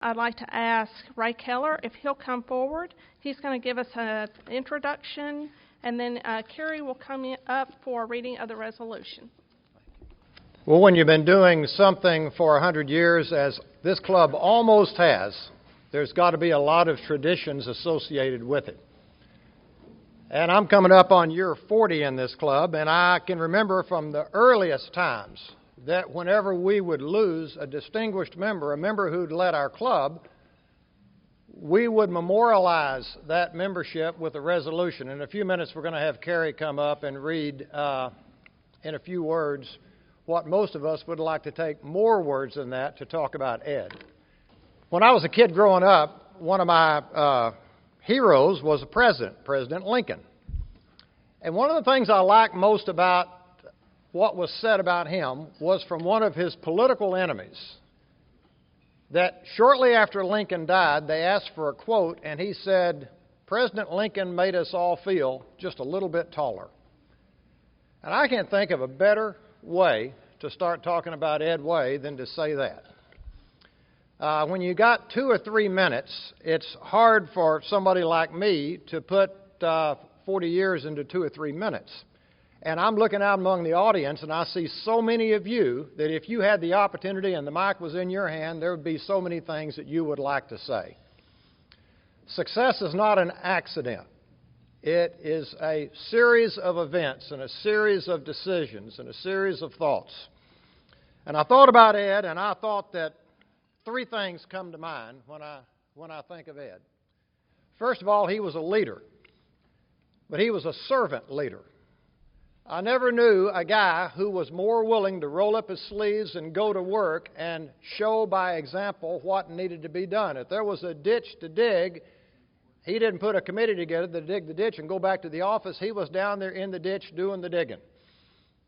I'd like to ask Ray Keller if he'll come forward. He's going to give us an introduction, and then Carrie will come up for a reading of the resolution. Well, when you've been doing something for 100 years, as this club almost has, there's got to be a lot of traditions associated with it. And I'm coming up on year 40 in this club, and I can remember from the earliest times that whenever we would lose a distinguished member, a member who'd led our club, we would memorialize that membership with a resolution. In a few minutes, we're going to have Carrie come up and read in a few words what most of us would like to take more words than that to talk about Ed. When I was a kid growing up, one of my heroes was President Lincoln. And one of the things I liked most about what was said about him was from one of his political enemies, that shortly after Lincoln died, they asked for a quote, and he said, "President Lincoln made us all feel just a little bit taller." And I can't think of a better way to start talking about Ed Way than to say that. When you got 2 or 3 minutes, it's hard for somebody like me to put 40 years into 2 or 3 minutes. And I'm looking out among the audience, and I see so many of you that if you had the opportunity and the mic was in your hand, there would be so many things that you would like to say. Success is not an accident. It is a series of events and a series of decisions and a series of thoughts. And I thought about Ed, and I thought that 3 things come to mind when I think of Ed. First of all, he was a leader, but he was a servant leader. I never knew a guy who was more willing to roll up his sleeves and go to work and show by example what needed to be done. If there was a ditch to dig, he didn't put a committee together to dig the ditch and go back to the office. He was down there in the ditch doing the digging.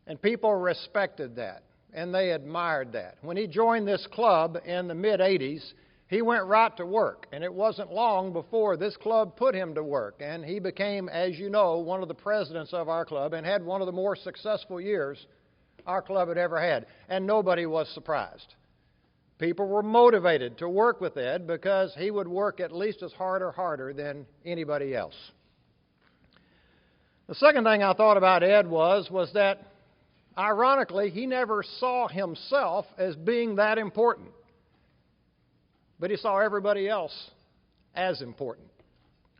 And people respected that, and they admired that. When he joined this club in the mid-'80s, he went right to work, and it wasn't long before this club put him to work, and he became, as you know, one of the presidents of our club and had one of the more successful years our club had ever had, and nobody was surprised. People were motivated to work with Ed because he would work at least as hard or harder than anybody else. The second thing I thought about Ed was that, ironically, he never saw himself as being that important. But he saw everybody else as important,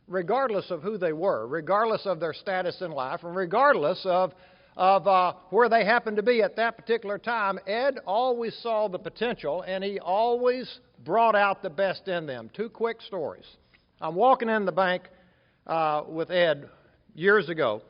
regardless of who they were, regardless of their status in life, and regardless of where they happened to be at that particular time. Ed always saw the potential, and he always brought out the best in them. 2 quick stories. I'm walking in the bank with Ed years ago,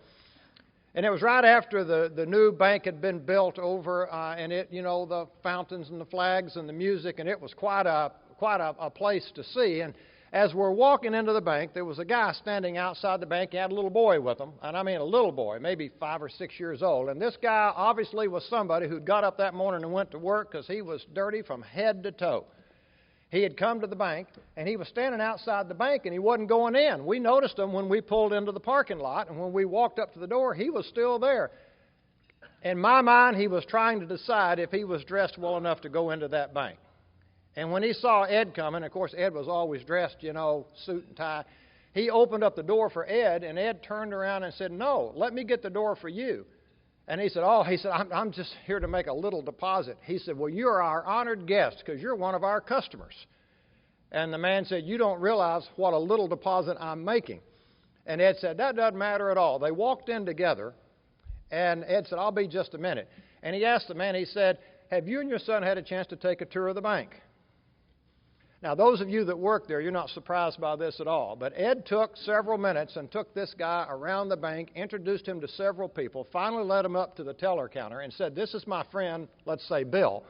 and it was right after the new bank had been built over, and the fountains and the flags and the music, and it was quite a place to see. And as we're walking into the bank, there was a guy standing outside the bank. He had a little boy with him, and I mean a little boy, maybe 5 or 6 years old. And this guy obviously was somebody who'd got up that morning and went to work because he was dirty from head to toe. He had come to the bank, and he was standing outside the bank, and he wasn't going in. We noticed him when we pulled into the parking lot, and when we walked up to the door, he was still there. In my mind, he was trying to decide if he was dressed well enough to go into that bank. And when he saw Ed coming, of course, Ed was always dressed, suit and tie. He opened up the door for Ed, and Ed turned around and said, "No, let me get the door for you." And he said, I'm just here to make a little deposit. He said, "Well, you're our honored guest because you're one of our customers." And the man said, "You don't realize what a little deposit I'm making." And Ed said, "That doesn't matter at all." They walked in together, and Ed said, "I'll be just a minute." And he asked the man, he said, "Have you and your son had a chance to take a tour of the bank?" Now, those of you that work there, you're not surprised by this at all. But Ed took several minutes and took this guy around the bank, introduced him to several people, finally led him up to the teller counter and said, "This is my friend, let's say Bill,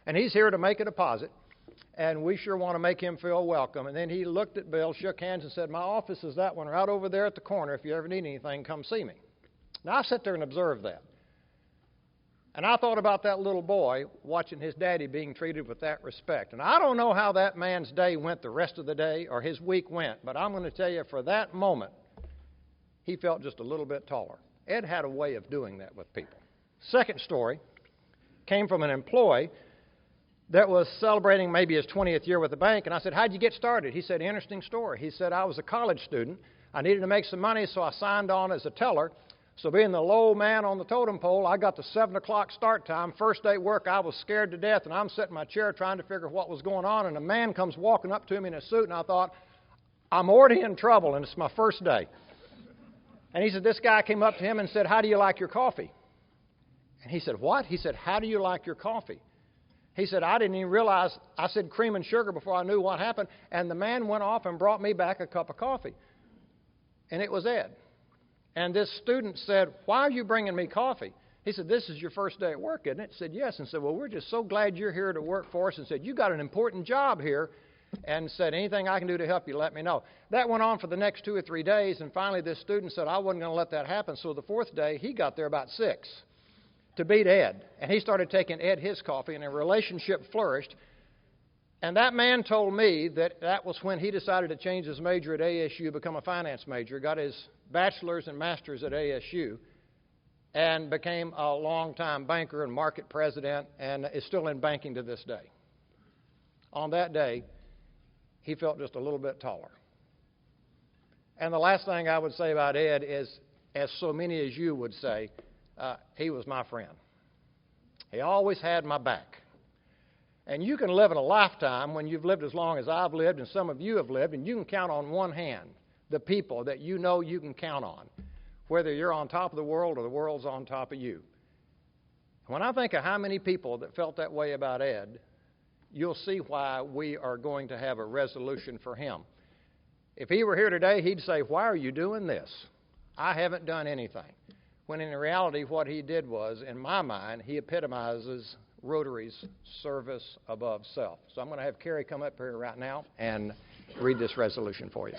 and he's here to make a deposit, and we sure want to make him feel welcome." And then he looked at Bill, shook hands, and said, "My office is that one right over there at the corner. If you ever need anything, come see me." Now, I sat there and observed that. And I thought about that little boy watching his daddy being treated with that respect. And I don't know how that man's day went the rest of the day or his week went, but I'm going to tell you, for that moment, he felt just a little bit taller. Ed had a way of doing that with people. Second story came from an employee that was celebrating maybe his 20th year with the bank, and I said, how'd you get started? He said, interesting story. He said, I was a college student. I needed to make some money, so I signed on as a teller. So being the low man on the totem pole, I got the 7 o'clock start time. First day at work, I was scared to death, and I'm sitting in my chair trying to figure what was going on, and a man comes walking up to me in a suit, and I thought, I'm already in trouble, and it's my first day. And he said, this guy came up to him and said, how do you like your coffee? And he said, what? He said, how do you like your coffee? He said, I didn't even realize, I said cream and sugar before I knew what happened, and the man went off and brought me back a cup of coffee. And it was Ed. And this student said, why are you bringing me coffee? He said, this is your first day at work, isn't it? He said, yes. And said, well, we're just so glad you're here to work for us. And said, you got an important job here. And said, anything I can do to help you, let me know. That went on for the next 2 or 3 days. And finally, this student said, I wasn't going to let that happen. So the fourth day, he got there about 6 to beat Ed. And he started taking Ed his coffee, and a relationship flourished. And that man told me that was when he decided to change his major at ASU, become a finance major, got his bachelor's and master's at ASU, and became a longtime banker and market president, and is still in banking to this day. On that day, he felt just a little bit taller. And the last thing I would say about Ed is, as so many as you would say, he was my friend. He always had my back. And you can live in a lifetime when you've lived as long as I've lived and some of you have lived, and you can count on one hand the people that you know you can count on, whether you're on top of the world or the world's on top of you. When I think of how many people that felt that way about Ed, you'll see why we are going to have a resolution for him. If he were here today, he'd say, why are you doing this? I haven't done anything. When in reality, what he did was, in my mind, he epitomizes Rotary's service above self. So I'm going to have Carrie come up here right now and read this resolution for you.